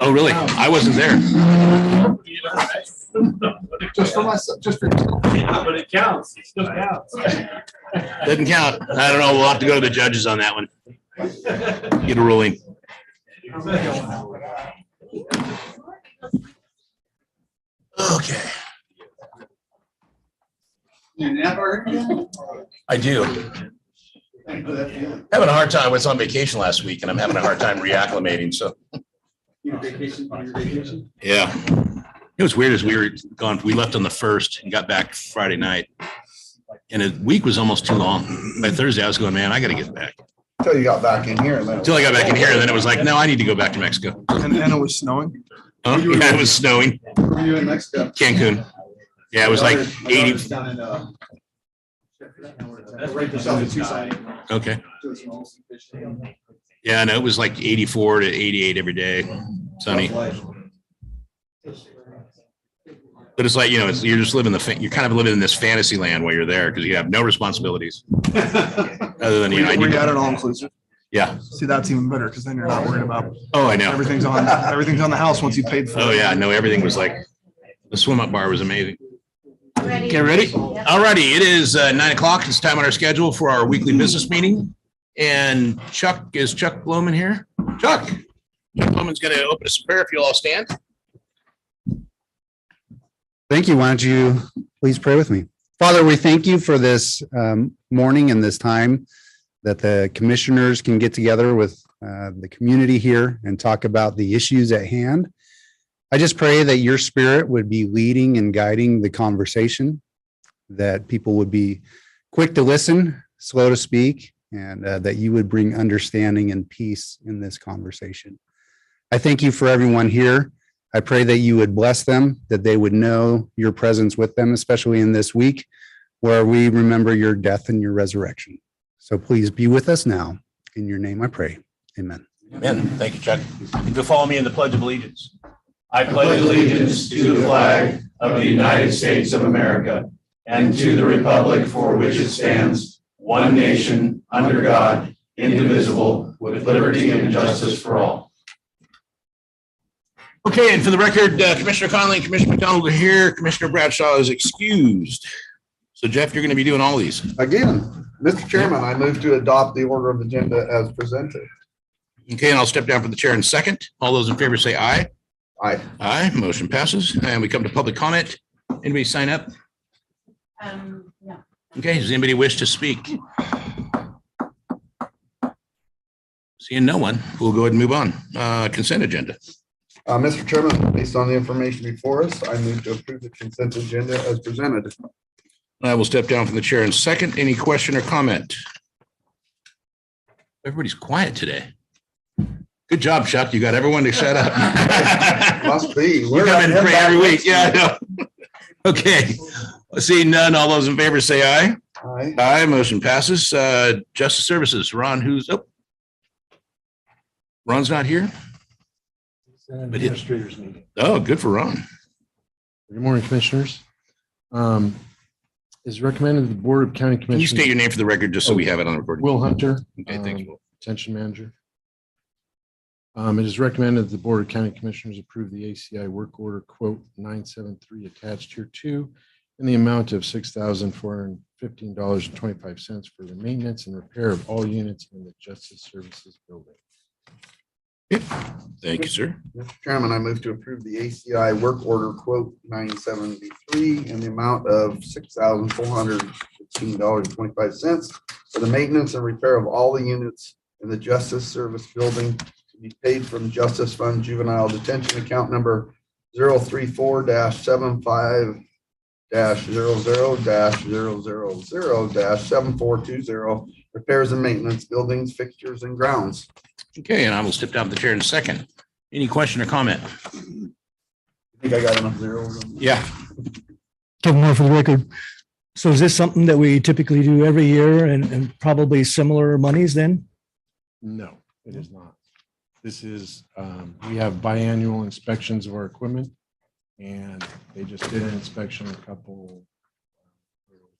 Oh, really? I wasn't there. Just for myself, just for yourself. Yeah, but it counts. It still counts. Doesn't count. I don't know. We'll have to go to the judges on that one. Get a ruling. Okay. I do. Having a hard time. I was on vacation last week and I'm having a hard time reacclimating. So, yeah. It was weird as we were gone. We left on the 1st and got back Friday night. And a week was almost too long. By Thursday, I was going, man, I got to get back. Until you got back in here. Until I got back in here. And then it was like, no, I need to go back to Mexico. And it was snowing. Huh? Yeah, it was snowing. Where were you in Mexico? Cancun. Yeah, it was like 80. Down in, right beside the Tucson. Okay. Yeah, no, it was like 84 to 88 every day. Sunny. But it's like, you know, you're just living you're kind of living in this fantasy land while you're there because you have no responsibilities other than, you know, Were you at an all inclusive? yeah. See, that's even better because then you're not worried about Oh, I know. everything's on the house once you paid for it. Oh, yeah. No, everything was like, the swim up bar was amazing. Okay, ready? All righty. It is 9 o'clock. It's time on our schedule for our weekly business meeting. And is Chuck Bloman here? Chuck Bloman's going to open us a prayer if you'll all stand. Thank you. Why don't you please pray with me? Father, we thank you for this morning and this time that the commissioners can get together with the community here and talk about the issues at hand. I just pray that your spirit would be leading and guiding the conversation, that people would be quick to listen, slow to speak, and that you would bring understanding and peace in this conversation. I thank you for everyone here. I pray that you would bless them, that they would know your presence with them, especially in this week where we remember your death and your resurrection. So please be with us now. In your name I pray. Amen. Amen. Thank you, Chuck. If you'll follow me in the Pledge of Allegiance. I pledge allegiance to the flag of the United States of America and to the republic for which it stands, one nation, under God, indivisible, with liberty and justice for all. Okay, and for the record, Commissioner Conley and Commissioner McDonald are here. Commissioner Bradshaw is excused. So Jeff, you're going to be doing all these. Again, Mr. Chairman, I move to adopt the order of agenda as presented. Okay, and I'll step down from the chair in a second. All those in favor say aye. Aye. Aye, motion passes. And we come to public comment. Anybody sign up? No. Okay, does anybody wish to speak? Seeing no one, we'll go ahead and move on. Consent agenda. Mr. Chairman, based on the information before us, I move to approve the consent agenda as presented. I will step down from the chair in a second. Any question or comment? Everybody's quiet today. Good job, Chuck. You got everyone to shut up. Must be. You come in and pray every week. Yeah, I know. Okay. Seeing none, all those in favor say aye. Aye. Aye, motion passes. Justice Services, Ron, Ron's not here? Administrators meeting. Oh, good for Ron. Good morning, commissioners. Is recommended the Board of County Can you Commissioners. state your name for the record, just so we have it on recording? Will Hunter. Okay, thank you. Detention Manager. It is recommended the Board of County Commissioners approve the ACI work order quote 973 attached here too in the amount of $6,415.25 for the maintenance and repair of all units in the Justice Services building. Thank you, sir. Mr. Chairman, I move to approve the ACI work order quote 973 in the amount of $6,415.25 for the maintenance and repair of all the units in the Justice Service building to be paid from Justice Fund Juvenile Detention Account number 034-75-00-000-7420 repairs and maintenance, buildings, fixtures, and grounds. Okay, and I will step down from the chair in a second. Any question or comment? I think I got enough zeros. Yeah. Kevin Moore for the record. So is this something that we typically do every year and probably similar monies then? No, it is not. This is, we have biannual inspections of our equipment, and they just did an inspection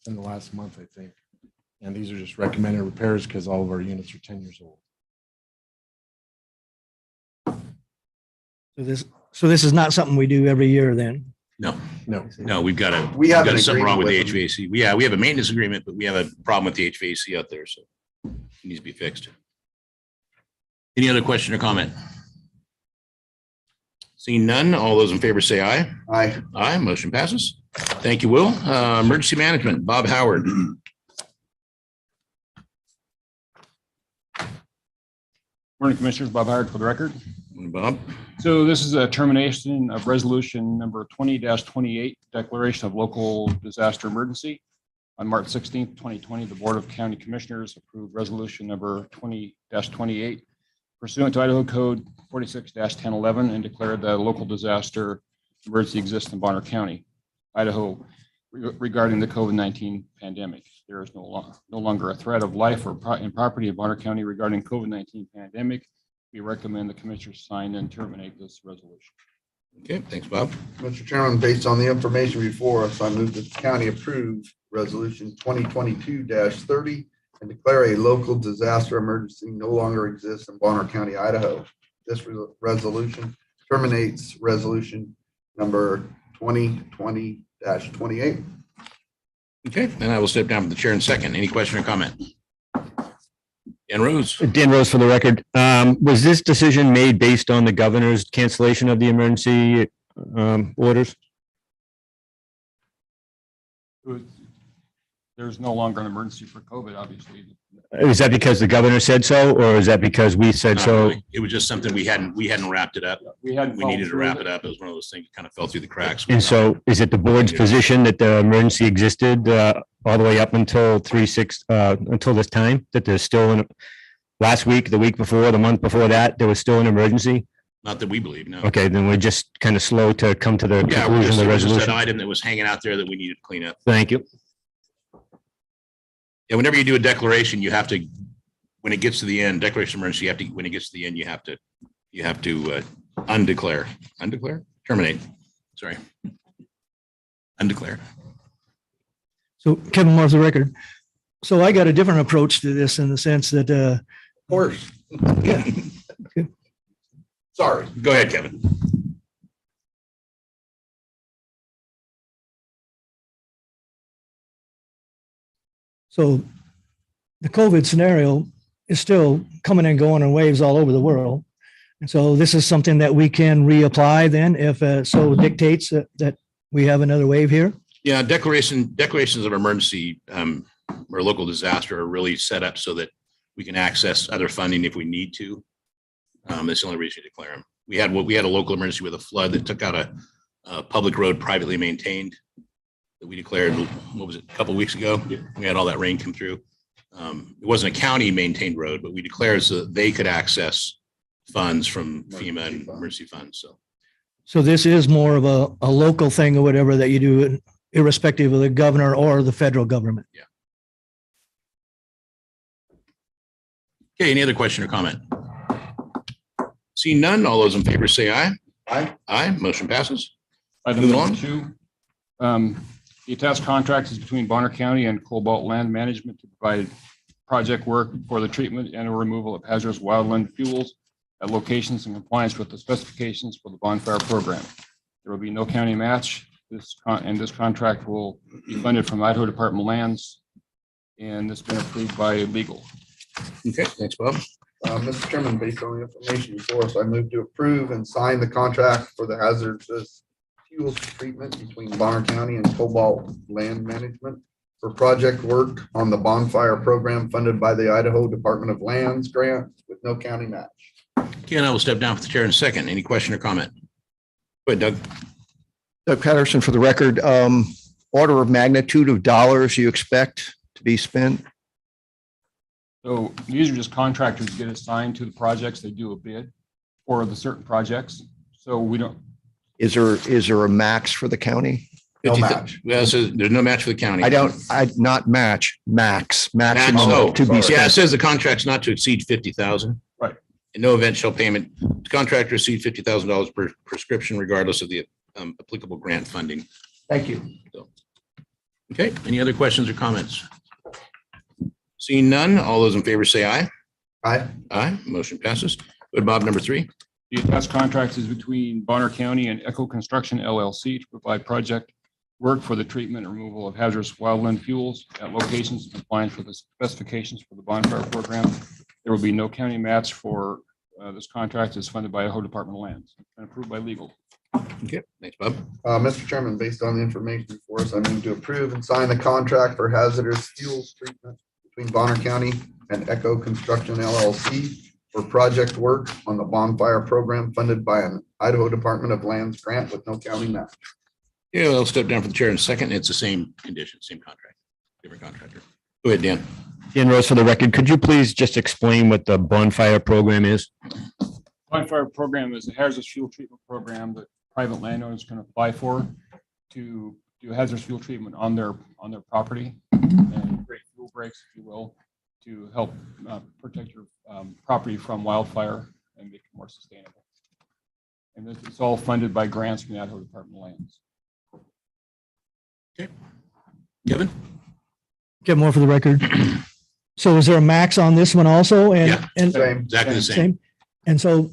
in the last month, I think. And these are just recommended repairs because all of our units are 10 years old. So this is not something we do every year then? No, No. no, we've got a, We have got an something wrong with the agreement with HVAC. Yeah, we have a maintenance agreement, but we have a problem with the HVAC out there, so it needs to be fixed. Any other question or comment? Seeing none, all those in favor say aye. Aye. Aye, motion passes. Thank you, Will. Emergency management, Bob Howard. Morning, Commissioners. Bob Howard for the record. Bob, So this is a termination of resolution number 20-28, declaration of local disaster emergency. On March 16th, 2020, the Board of County Commissioners approved resolution number 20-28 pursuant to Idaho Code 46-1011 and declared that a local disaster emergency exists in Bonner County, Idaho, regarding the COVID-19 pandemic. There is no longer a threat of life or property in Bonner County regarding COVID-19 pandemic. We recommend the commissioners sign and terminate this resolution. okay, thanks, Bob. Mr. Chairman, based on the information before us, I move that the county approve resolution 2022-30 and declare a local disaster emergency no longer exists in Bonner County, Idaho. This resolution terminates resolution number 2020-28. Okay, and I will step down from the chair in a second. Any question or comment? Dan Rose, Dan Rose for the record. Was this decision made based on the governor's cancellation of the emergency orders? There's no longer an emergency for COVID, obviously. Is that because the governor said so, or is that because we said not so? really. It was just something we hadn't wrapped it up. We hadn't. We needed to wrap it up. It was one of those things that kind of fell through the cracks. And so is it the board's position that the emergency existed all the way up until until this time, that there's still last week, the week before, the month before that, there was still an emergency? Not that we believe, no. Okay, then we're just kind of slow to come to the Yeah, conclusion of the it was just an resolution. item that was hanging out there that we needed to clean up. Thank you. Yeah, whenever you do a declaration, you have to, when it gets to the end, declaration of emergency, when it gets to the end, you have to undeclare, terminate, sorry. Undeclare. So Kevin Moore for the record. So I got a different approach to this in the sense that, Of course. yeah, Sorry. Go ahead, Kevin. so the COVID scenario is still coming and going in waves all over the world. And so this is something that we can reapply then if so dictates that we have another wave here. Yeah, declarations of emergency or local disaster are really set up so that we can access other funding if we need to. That's the only reason to declare them. We had a local emergency with a flood that took out a public road privately maintained that we declared, what was it, a couple of weeks ago? We had all that rain come through. It wasn't a county maintained road, but we declared so that they could access funds from FEMA and emergency funds. So this is more of a local thing or whatever that you do irrespective of the governor or the federal government. Yeah. Okay, any other question or comment? Seeing none, all those in favor say aye. Aye. Aye, motion passes. Item Moving number on. 2, the attached contract is between Bonner County and Cobalt Land Management to provide project work for the treatment and removal of hazardous wildland fuels at locations in compliance with the specifications for the bonfire program. There will be no county match. This contract will be funded from Idaho Department of Lands, and this has been approved by legal. Okay, thanks, Bob. Mr. Chairman, based on the information before us, I move to approve and sign the contract for the hazardous fuels treatment between Bonner County and Cobalt Land Management for project work on the bonfire program funded by the Idaho Department of Lands grant with no county match. Okay, and I will step down for the chair in a second. Any question or comment? Go ahead, Doug. Doug Patterson for the record. Order of magnitude of dollars you expect to be spent? So these are just contractors get assigned to the projects. They do a bid for the certain projects. So we don't, Is there a max for the county? No match. Well, so there's no match for the county. Not match, max, Max, maximum to be yeah, it spent. says the contract's not to exceed 50,000. Right. In no event shall payment to contractor exceed $50,000 per prescription regardless of the applicable grant funding. Thank you. Okay, any other questions or comments? Seeing none, all those in favor say aye. Aye. Aye, motion passes. Good, Bob, number 3. The attached contract is between Bonner County and Echo Construction LLC to provide project work for the treatment and removal of hazardous wildland fuels at locations in compliance with the specifications for the bonfire program. There will be no county match for this contract. Is funded by Idaho Department of Lands and approved by legal. Okay, thanks, Bob. Mr. Chairman, based on the information before us, I move to approve and sign the contract for hazardous fuels treatment between Bonner County and Echo Construction LLC for project work on the bonfire program funded by an Idaho Department of Lands grant with no county match. Yeah, I'll step down for the chair in a second. It's the same condition, same contract, different contractor. Go ahead, Dan. Dan Rose, for the record, could you please just explain what the bonfire program is? Bonfire program is a hazardous fuel treatment program that private landowners can apply for to do hazardous fuel treatment on their property and create fuel breaks, if you will, to help protect your property from wildfire and make it more sustainable. And this is all funded by grants from the Idaho Department of Lands. Kevin? Get more for the record. So is there a max on this one also? Yeah. And Same. Exactly the same. And so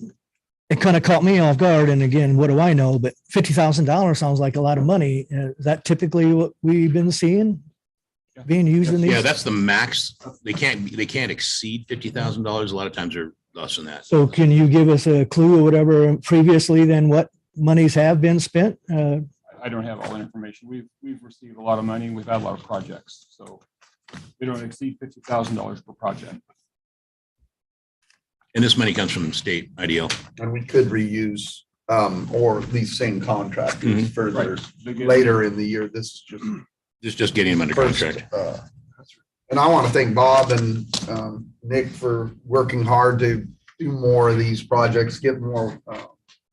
it kind of caught me off guard. And again, what do I know? But $50,000 sounds like a lot of money. Is that typically what we've been seeing being used in these? Yeah, that's the max. They can't exceed $50,000. A lot of times they're less than that. So can you give us a clue or whatever previously then what monies have been spent? I don't have all the information. We've received a lot of money. We've had a lot of projects, so we don't exceed $50,000 per project. And this money comes from state IDL. And we could reuse or these same contractors further Right. later in the year. This is just Just getting them under first. contract. And I want to thank Bob and Nick for working hard to do more of these projects, get more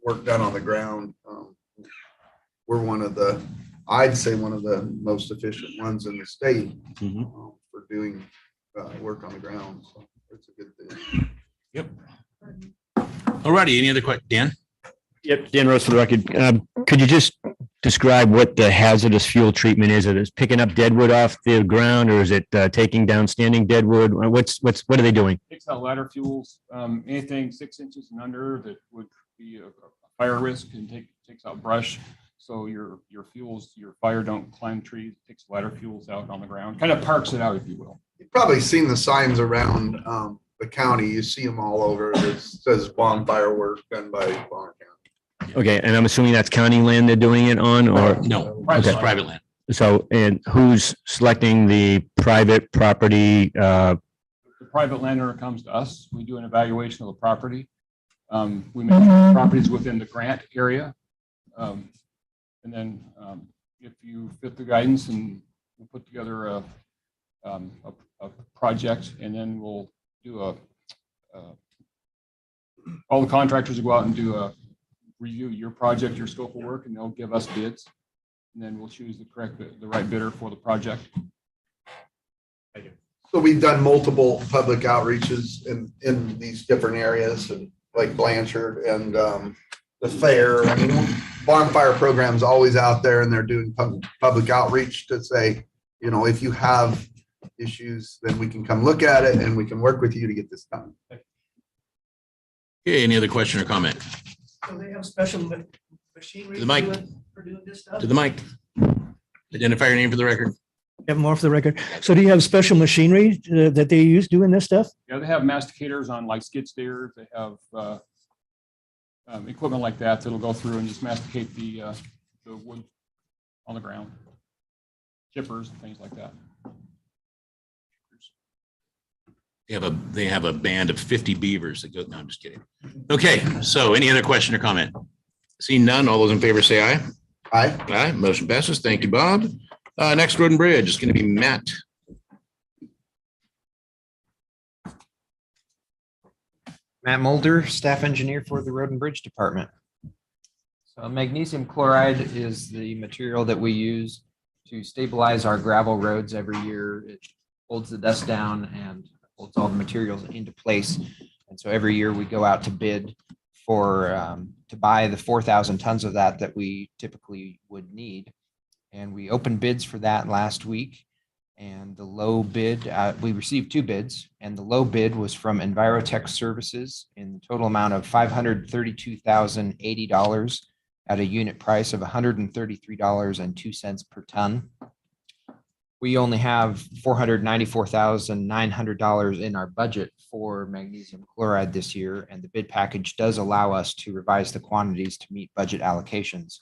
work done on the ground. We're I'd say one of the most efficient ones in the state for doing work on the ground. So it's a good thing. Yep. All righty. Any other questions? Dan? Yep, Dan Rose, for the record. Could you just describe what the hazardous fuel treatment is? Is it picking up dead wood off the ground, or is it taking down standing dead wood? What are they doing? Takes out ladder fuels, anything 6 inches and under that would be a fire risk, and takes out brush. So your fuels, your fire don't climb trees, takes ladder fuels out on the ground, kind of parks it out, if you will. You've probably seen the signs around the county. You see them all over. It says bonfire work done by Bonner County. Okay, and I'm assuming that's county land they're doing it on, or? No, Private this is land. private land. So, and who's selecting the private property? The private landowner comes to us. We do an evaluation of the property. We make sure the property is within the grant area. And then if you fit the guidance, and we'll put together a project, and then we'll do all the contractors will go out and do a review your project, your scope of work, and they'll give us bids. And then we'll choose the right bidder for the project. So we've done multiple public outreaches in these different areas, and like Blanchard and the fair. I mean, bonfire program's always out there, and they're doing public outreach to say, you know, if you have issues, then we can come look at it and we can work with you to get this done. Okay, any other question or comment? So they have special machinery To the mic. for doing this stuff? To the mic. Identify your name for the record. Have more for the record. So do you have special machinery that they use doing this stuff? Yeah, they have masticators on like skid steers. They have equipment like that that'll go through and just masticate the wood on the ground. Chippers and things like that. They have a band of 50 beavers that go, no, I'm just kidding. Okay, so any other question or comment? Seeing none, all those in favor say aye. Aye. Aye, motion passes. Thank you, Bob. Next, Road and Bridge is going to be Matt. Matt Mulder, staff engineer for the Road and Bridge Department. So magnesium chloride is the material that we use to stabilize our gravel roads every year. It holds the dust down and holds all the materials into place. And so every year we go out to bid for to buy the 4,000 tons of that we typically would need. And we opened bids for that last week. And the low bid, we received two bids, and the low bid was from Envirotech Services in the total amount of $532,080 at a unit price of $133.02 per ton. We only have $494,900 in our budget for magnesium chloride this year, and the bid package does allow us to revise the quantities to meet budget allocations.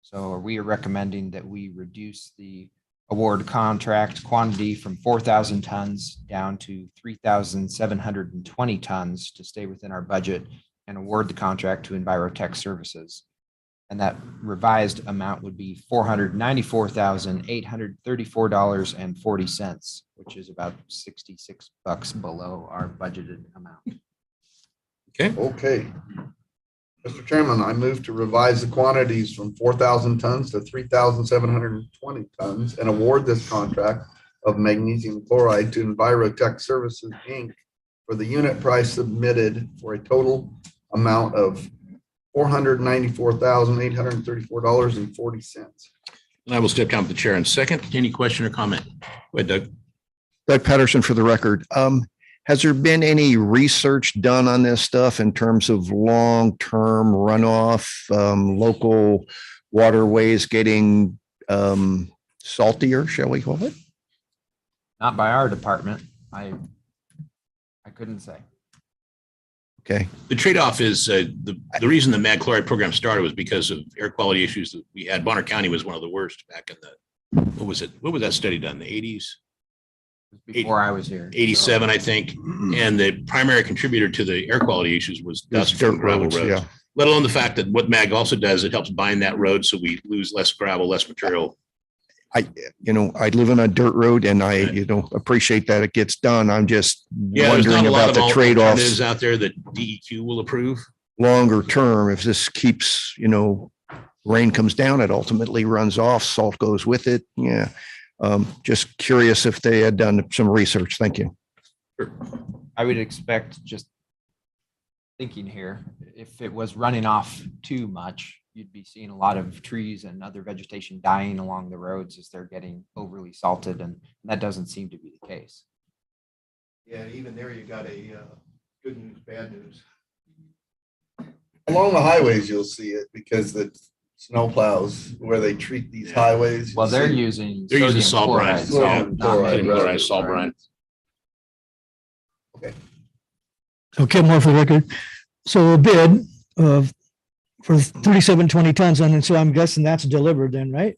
So we are recommending that we reduce the award contract quantity from 4,000 tons down to 3,720 tons to stay within our budget and award the contract to Envirotech Services. And that revised amount would be $494,834.40, which is about $66 below our budgeted amount. Okay. Mr. Chairman, I move to revise the quantities from 4,000 tons to 3,720 tons and award this contract of magnesium chloride to Envirotech Services, Inc. for the unit price submitted for a total amount of $494,834.40. And I will step down to the chair in second. Any question or comment? Go ahead, Doug. Doug Patterson for the record. Has there been any research done on this stuff in terms of long-term runoff, local waterways getting saltier, shall we call it? Not by our department. I couldn't say. Okay. The trade-off is the reason the mag chloride program started was because of air quality issues that we had. Bonner County was one of the worst back in the, what was that study done? The 80s? Before I was here. 87, I think. And the primary contributor to the air quality issues was dust from gravel roads. Yeah. Let alone the fact that what mag also does, it helps bind that road so we lose less gravel, less material. I live on a dirt road and I, appreciate that it gets done. I'm just There's not wondering a lot about of the trade-offs alternatives out there that DEQ will approve. longer term. If this keeps, rain comes down, it ultimately runs off, salt goes with it. Yeah. Just curious if they had done some research. Thank you. I would expect, just thinking here, if it was running off too much, you'd be seeing a lot of trees and other vegetation dying along the roads as they're getting overly salted, and that doesn't seem to be the case. Yeah, even there you got a good news, bad news. Along the highways, you'll see it because the snow plows where they treat these highways. Well, they're using salt brine. Sodium chloride, right. Salt brine. So Ken Moore for the record. So a bid of for 3,720 tons, and so I'm guessing that's delivered then, right?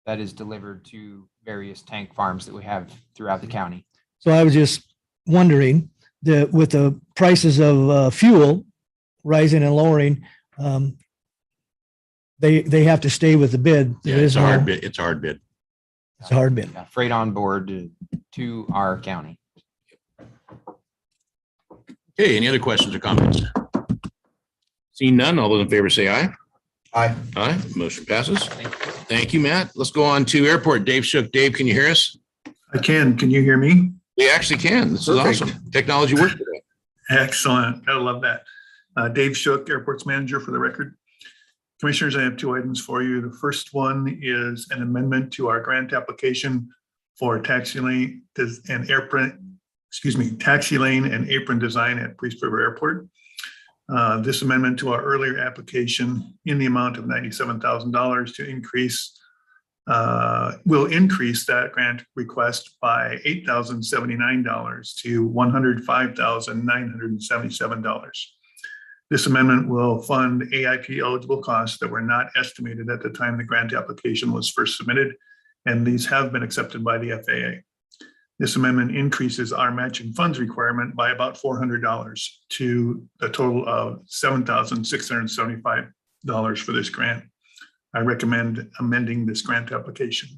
That is delivered to various tank farms that we have throughout the county. So I was just wondering that with the prices of fuel rising and lowering, they have to stay with the bid. Yeah, it's a hard bid. It's a hard bid. It's a hard bid. Yeah, freight on board to our county. Okay, any other questions or comments? Seeing none, all those in favor say aye. Aye. Aye, motion passes. Thank you, Matt. Let's go on to airport. Dave Shook. Dave, can you hear us? I can. Can you hear me? We actually can. This is Perfect. awesome. Technology works today. Excellent. Gotta love that. Dave Shook, Airports Manager for the record. Commissioners, I have two items for you. The first one is an amendment to our grant application for taxi lane and taxi lane and apron design at Priest River Airport. This amendment to our earlier application in the amount of $97,000 to increase will increase that grant request by $8,079 to $105,977. This amendment will fund AIP eligible costs that were not estimated at the time the grant application was first submitted, and these have been accepted by the FAA. This amendment increases our matching funds requirement by about $400 to a total of $7,675 for this grant. I recommend amending this grant application.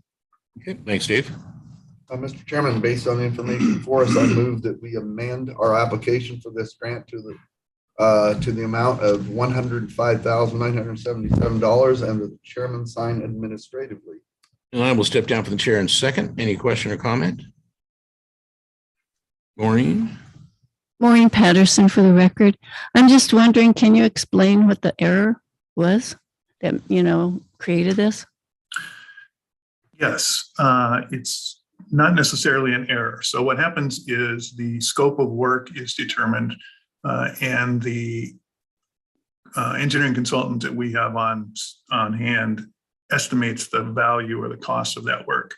Okay, thanks, Dave. Mr. Chairman, based on the information for us, I move that we amend our application for this grant to the amount of $105,977 and the chairman sign administratively. And I will step down from the chair in second. Any question or comment? Maureen? Maureen Patterson for the record. I'm just wondering, can you explain what the error was that, created this? Yes, it's not necessarily an error. So what happens is the scope of work is determined and the engineering consultant that we have on hand estimates the value or the cost of that work.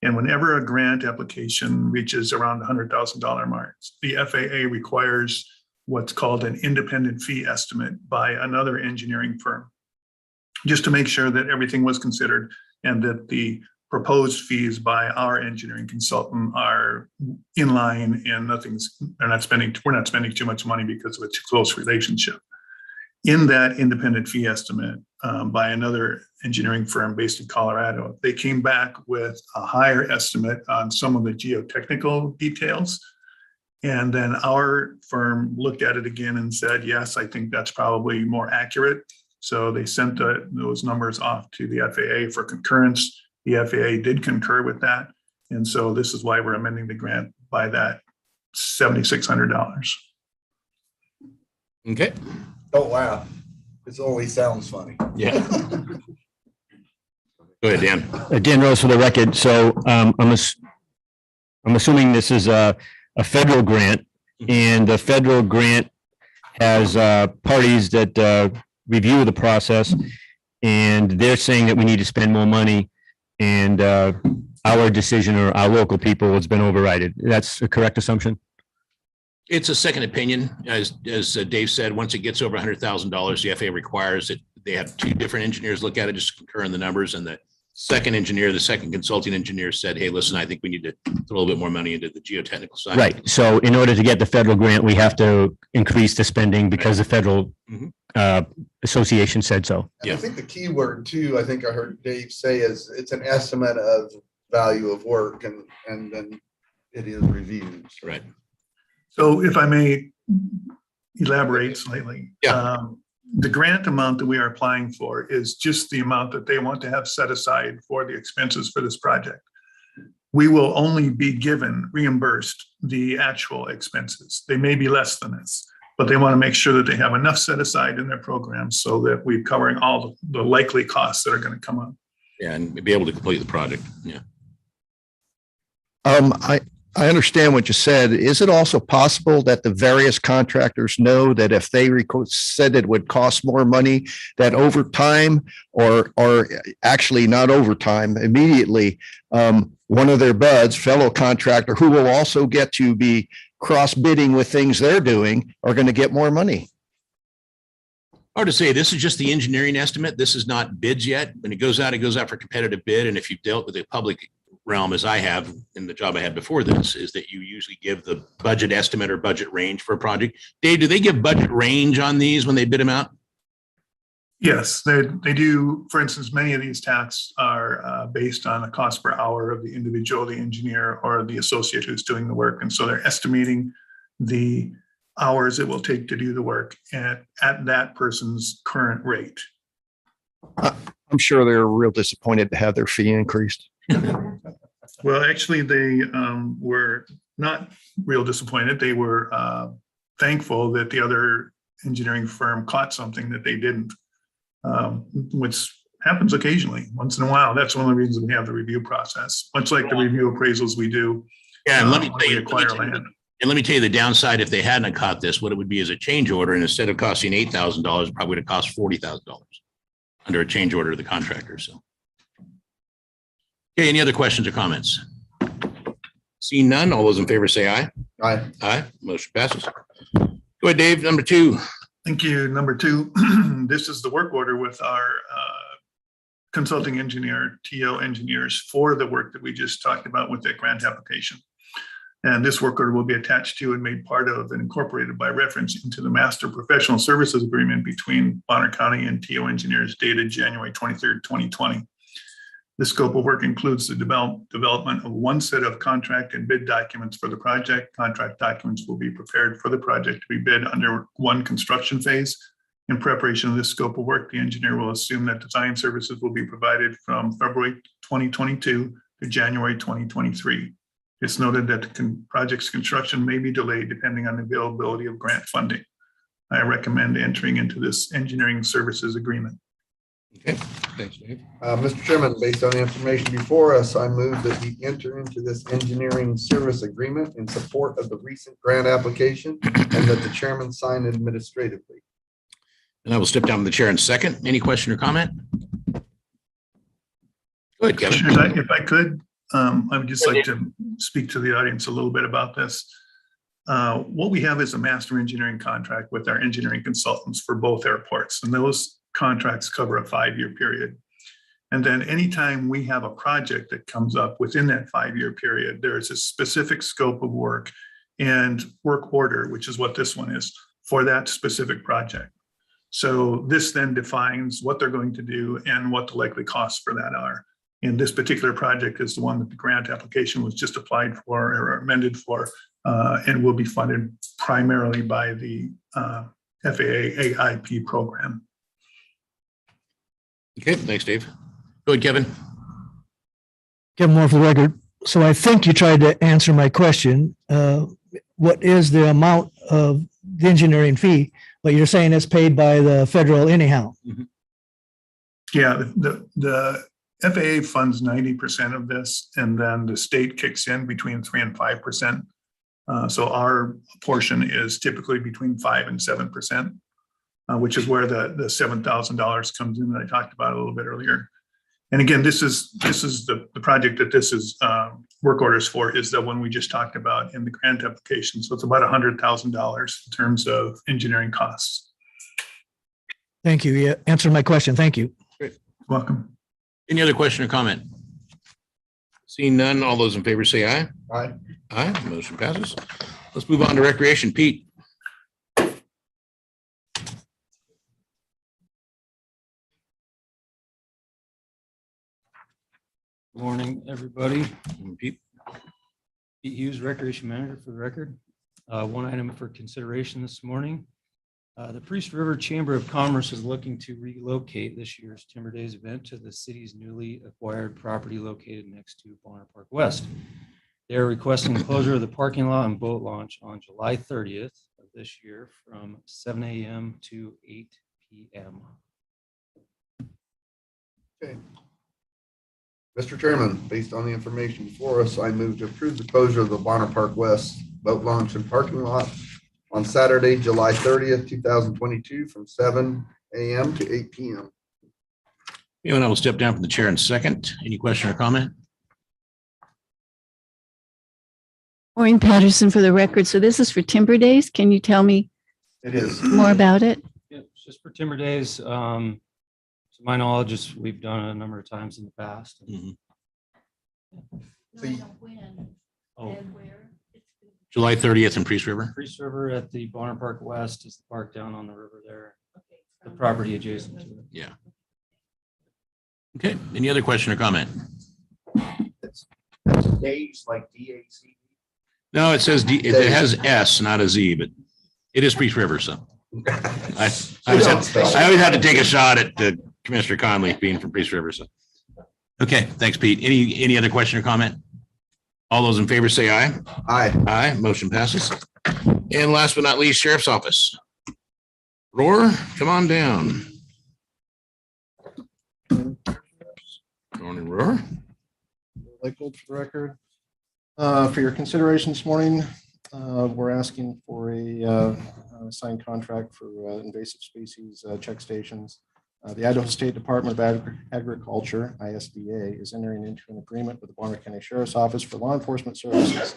And whenever a grant application reaches around the $100,000 mark, the FAA requires what's called an independent fee estimate by another engineering firm, just to make sure that everything was considered and that the proposed fees by our engineering consultant are in line and we're not spending too much money because of a close relationship. In that independent fee estimate by another engineering firm based in Colorado, they came back with a higher estimate on some of the geotechnical details. And then our firm looked at it again and said, yes, I think that's probably more accurate. So they sent those numbers off to the FAA for concurrence. The FAA did concur with that. And so this is why we're amending the grant by that $7,600. Okay. Don't laugh. It only sounds funny. Yeah. Go ahead, Dan. Dan Rose for the record. So I'm assuming this is a federal grant, and the federal grant has parties that review the process, and they're saying that we need to spend more money, and our decision or our local people has been overridden. That's a correct assumption? It's a second opinion. As Dave said, once it gets over $100,000, the FAA requires that they have two different engineers look at it, just concur in the numbers. And the second consulting engineer said, hey, listen, I think we need to throw a little bit more money into the geotechnical side. Right. So in order to get the federal grant, we have to increase the spending because the federal association said so. And I think the key word too, I think I heard Dave say, is it's an estimate of value of work, and then it is reviewed. Right. So if I may elaborate slightly. Yeah. The grant amount that we are applying for is just the amount that they want to have set aside for the expenses for this project. We will only be reimbursed the actual expenses. They may be less than this, but they want to make sure that they have enough set aside in their program so that we're covering all the likely costs that are going to come up. Yeah, and be able to complete the project. Yeah. I understand what you said. Is it also possible that the various contractors know that if they said it would cost more money, that over time, or actually not over time, immediately, one of their buds, fellow contractor, who will also get to be cross bidding with things they're doing, are going to get more money? Hard to say. This is just the engineering estimate. This is not bids yet. When it goes out for competitive bid. And if you've dealt with the public realm, as I have in the job I had before this, is that you usually give the budget estimate or budget range for a project. Dave, do they give budget range on these when they bid them out? Yes, they do. For instance, many of these tasks are based on the cost per hour of the individual, the engineer or the associate who's doing the work. And so they're estimating the hours it will take to do the work at that person's current rate. I'm sure they're real disappointed to have their fee increased. Well, actually, they were not real disappointed. They were thankful that the other engineering firm caught something that they didn't, which happens occasionally, once in a while. That's one of the reasons we have the review process, much like the review appraisals we do. Yeah, and let me tell you the downside. If they hadn't caught this, what it would be is a change order, and instead of costing $8,000, probably would have cost $40,000 under a change order to the contractor. So. Okay, any other questions or comments? Seeing none, all those in favor say aye. Aye. Aye, motion passes. Go ahead, Dave, number 2. Thank you. Number 2, this is the work order with our consulting engineer, TO engineers, for the work that we just talked about with that grant application. And this work order will be attached to and made part of and incorporated by reference into the master professional services agreement between Bonner County and TO engineers dated January 23rd, 2020. The scope of work includes the development of one set of contract and bid documents for the project. Contract documents will be prepared for the project to be bid under one construction phase. In preparation of this scope of work, the engineer will assume that design services will be provided from February 2022 to January 2023. It's noted that the project's construction may be delayed depending on the availability of grant funding. I recommend entering into this engineering services agreement. Okay, thanks, Dave. Mr. Chairman, based on the information before us, I move that we enter into this engineering service agreement in support of the recent grant application and that the chairman sign administratively. And I will step down to the chair in second. Any question or comment? Go ahead, Kevin. Commissioners, if I could, I would just like to speak to the audience a little bit about this. What we have is a master engineering contract with our engineering consultants for both airports, and those contracts cover a 5-year period. And then anytime we have a project that comes up within that 5-year period, there's a specific scope of work and work order, which is what this one is, for that specific project. So this then defines what they're going to do and what the likely costs for that are. And this particular project is the one that the grant application was just applied for or amended for, and will be funded primarily by the FAA AIP program. Okay, thanks, Dave. Go ahead, Kevin. Kevin Moore for the record. So I think you tried to answer my question. What is the amount of the engineering fee? But you're saying it's paid by the federal anyhow. Yeah, the FAA funds 90% of this, and then the state kicks in between 3 and 5%. So our portion is typically between 5 and 7%, which is where the $7,000 comes in that I talked about a little bit earlier. And again, this is the project that this is work orders for, is the one we just talked about in the grant application. So it's about $100,000 in terms of engineering costs. Thank you. You answered my question. Thank you. Great. Welcome. Any other question or comment? Seeing none, all those in favor say aye. Aye. Aye, motion passes. Let's move on to recreation. Pete. Good morning, everybody. Pete. Pete Hughes, Recreation Manager for the record. One item for consideration this morning. The Priest River Chamber of Commerce is looking to relocate this year's Timber Days event to the city's newly acquired property located next to Bonner Park West. They are requesting the closure of the parking lot and boat launch on July 30th of this year from 7 a.m. to 8 p.m. Okay. Mr. Chairman, based on the information before us, I move to approve the closure of the Bonner Park West boat launch and parking lot on Saturday, July 30th, 2022, from 7 a.m. to 8 p.m. You and I will step down from the chair in second. Any question or comment? Maureen Patterson for the record. So this is for Timber Days. Can you tell me It is. more about it? Yeah, it's just for Timber Days. To my knowledge, we've done it a number of times in the past. Oh, July 30th in Priest River. Priest River at the Bonner Park West is the park down on the river there. The property adjacent to it. Yeah. Okay, any other question or comment? That's days like DAC. No, it says, it has S, not a Z, but it is Priest River, so. I always have to take a shot at Commissioner Conley being from Priest River, so. Okay, thanks, Pete. Any other question or comment? All those in favor say aye. Aye. Aye, motion passes. And last but not least, Sheriff's Office. Roar, come on down. Morning, Roar. Lakewood for the record. For your consideration this morning, we're asking for a signed contract for invasive species check stations. The Idaho State Department of Agriculture, ISDA, is entering into an agreement with the Bonner County Sheriff's Office for law enforcement services.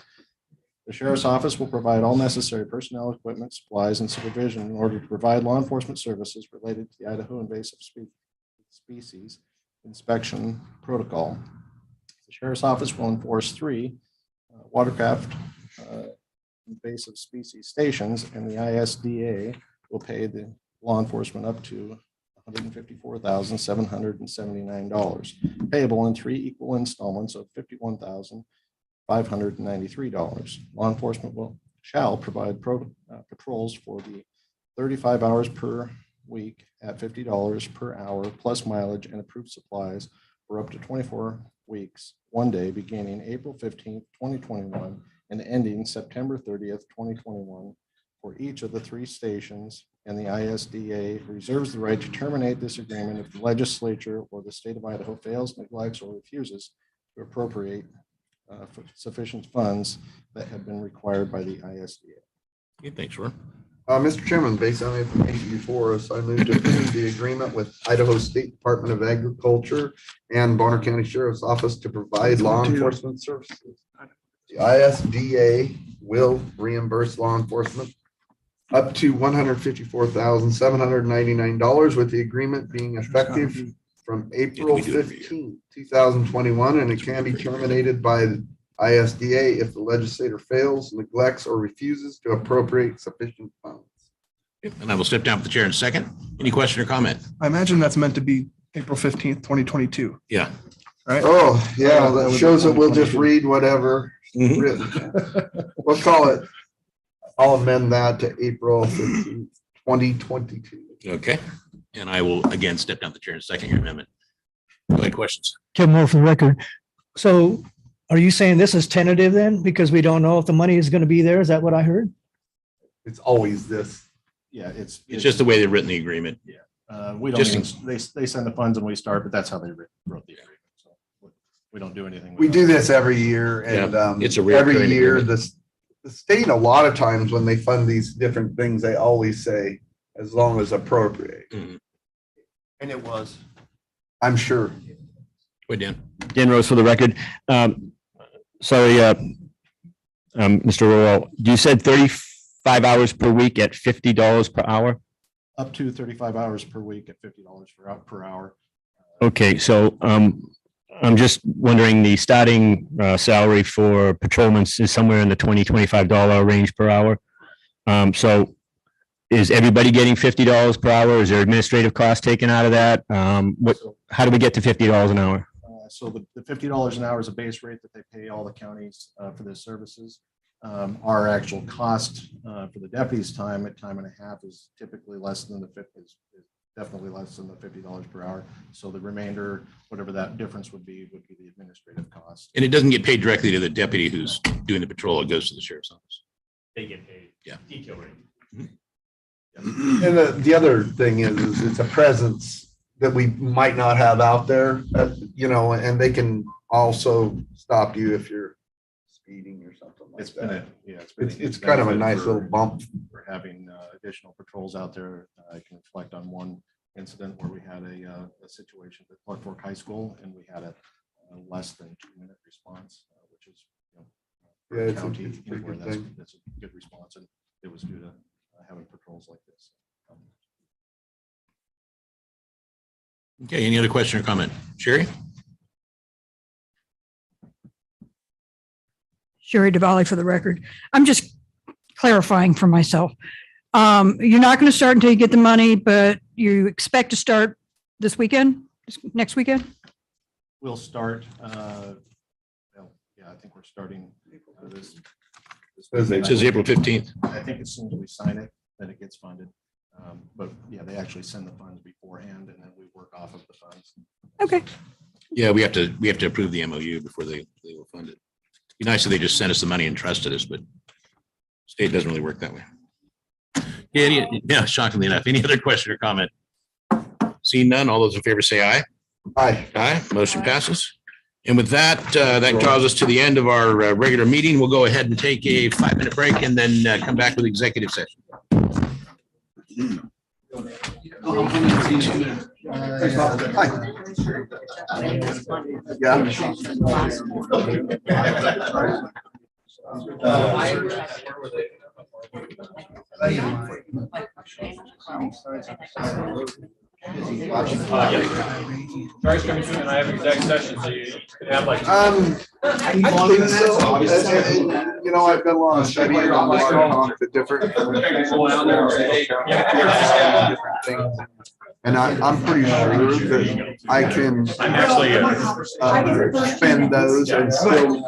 The Sheriff's Office will provide all necessary personnel, equipment, supplies, and supervision in order to provide law enforcement services related to the Idaho invasive species inspection protocol. The Sheriff's Office will enforce 3 watercraft invasive species stations, and the ISDA will pay the law enforcement up to $154,779, payable in 3 equal installments of $51,593. Law enforcement shall provide patrols for the 35 hours per week at $50 per hour, plus mileage and approved supplies for up to 24 weeks, 1 day, beginning April 15th, 2021, and ending September 30th, 2021, for each of the 3 stations and the ISDA reserves the right to terminate this agreement if the legislature or the state of Idaho fails, neglects, or refuses to appropriate for sufficient funds that have been required by the ISDA. Okay, thanks, Ron. Mr. Chairman, based on the information before us, I move to approve the agreement with Idaho State Department of Agriculture and Bonner County Sheriff's Office to provide law enforcement services. The ISDA will reimburse law enforcement up to $154,799 with the agreement being effective from April 15, 2021, and it can be terminated by the ISDA if the legislator fails, neglects, or refuses to appropriate sufficient funds. And I will step down from the chair in a second. Any question or comment? I imagine that's meant to be April 15th, 2022. Yeah. Right? Oh, yeah, that shows that we'll just read whatever Mhm. written. We'll call it, I'll amend that to April 15th, 2022. Okay. And I will again step down the chair in a second, your amendment. Any questions? Kevin Moore for the record. So are you saying this is tentative then? Because we don't know if the money is going to be there? Is that what I heard? It's always this. Yeah, It's just the way they've written the agreement. We don't, even- they send the funds and we start, but that's how they wrote the agreement. So we don't do anything. We do this every year and It's a every recurring year, agreement. the state, a lot of times when they fund these different things, they always say, as long as appropriate. Mhm. And it was. I'm sure. Wait, Dan. Dan Rose for the record. Sorry, Mr. Rowell, you said 35 hours per week at $50 per hour? Up to 35 hours per week at $50 per hour. Okay, so I'm just wondering, the starting salary for patrolmen is somewhere in the $20-25 range per hour. So is everybody getting $50 per hour? Is there administrative costs taken out of that? How do we get to $50 an hour? So the $50 an hour is a base rate that they pay all the counties for their services. Our actual cost for the deputies' time at time and a half is typically less than the is definitely less than the $50 per hour. So the remainder, whatever that difference would be the administrative cost. And it doesn't get paid directly to the deputy who's doing the patrol. It goes to the sheriff's office. They get paid. Yeah. Detail rate. And the other thing is it's a presence that we might not have out there, and they can also stop you if you're speeding or something like that. It's kind of a nice little bump. For having additional patrols out there. I can reflect on one incident where we had a situation at Clark Fork High School and we had a less than 2-minute response, which is, Yeah, it's a anywhere good that's thing. a good response, and it was due to having patrols like this. Okay, any other question or comment? Sherry? Sherry DeValley for the record. I'm just clarifying for myself. You're not going to start until you get the money, but you expect to start this weekend, next weekend? We'll start, I think we're starting this. It says April 15th. I think as soon as we sign it, then it gets funded. But yeah, they actually send the funds beforehand and then we work off of the funds. Okay. Yeah, we have to approve the MOU before they will fund it. It'd be nice if they just sent us the money and trusted us, but state doesn't really work that way. Yeah, shockingly enough. Any other question or comment? Seeing none, all those in favor say aye. Aye. Aye, motion passes. And with that, that draws us to the end of our regular meeting. We'll go ahead and take a 5-minute break and then come back with executive session. Charles coming soon and I have exec session, so you could have like. I think so. I've done a lot of studying on the different things. And I'm pretty sure that I can spend those and still